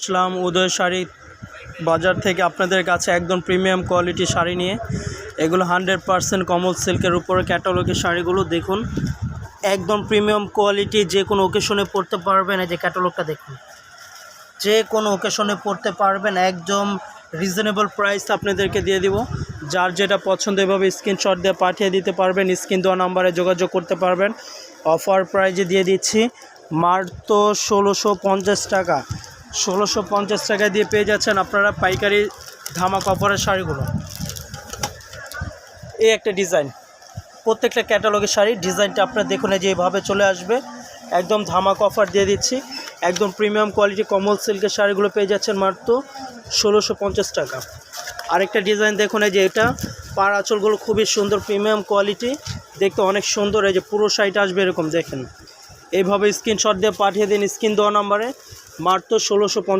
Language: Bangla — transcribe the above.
ইসলাম উদয় শাড়ি বাজার থেকে আপনাদের কাছে একদম প্রিমিয়াম কোয়ালিটি শাড়ি নিয়ে এগুলো 100% কমল সিল্কের উপরে ক্যাটালগের শাড়িগুলো দেখুন একদম প্রিমিয়াম কোয়ালিটি যে কোনো ওকেশনে পরতে পারবেন। এই যে ক্যাটালগটা দেখুন, যে কোনো ওকেশনে পরতে পারবেন, একদম রিজনেবল প্রাইস আপনাদেরকে দিয়ে দিব। যার যেটা পছন্দ এভাবে স্ক্রিনশট দিয়ে পাঠিয়ে দিতে পারবেন, স্ক্রিন দেওয়া নাম্বারে যোগাযোগ করতে পারবেন। অফার প্রাইজে দিয়ে দিচ্ছি মাত্র 1650 টাকা। 1650 টাকা দিয়ে পেয়ে যাচ্ছেন আপনারা পাইকারি ধামাক অফারের শাড়িগুলো। এই একটা ডিজাইন, প্রত্যেকটা ক্যাটালগের শাড়ি ডিজাইনটা আপনারা দেখুন, যে এইভাবে চলে আসবে। একদম ধামাক অফার দিয়ে দিচ্ছি, একদম প্রিমিয়াম কোয়ালিটি কমল সিল্কের শাড়িগুলো পেয়ে যাচ্ছেন মাত্র 1650 টাকা। আরেকটা ডিজাইন দেখুন, এই যে এটা পার আঁচলগুলো খুবই সুন্দর, প্রিমিয়াম কোয়ালিটি, দেখতে অনেক সুন্দর। এই যে পুরো শাড়িটা আসবে এরকম, দেখেন এইভাবে স্ক্রিনশট দিয়ে পাঠিয়ে দিন স্ক্রিন দেওয়া নাম্বারে, মাত্র 1650।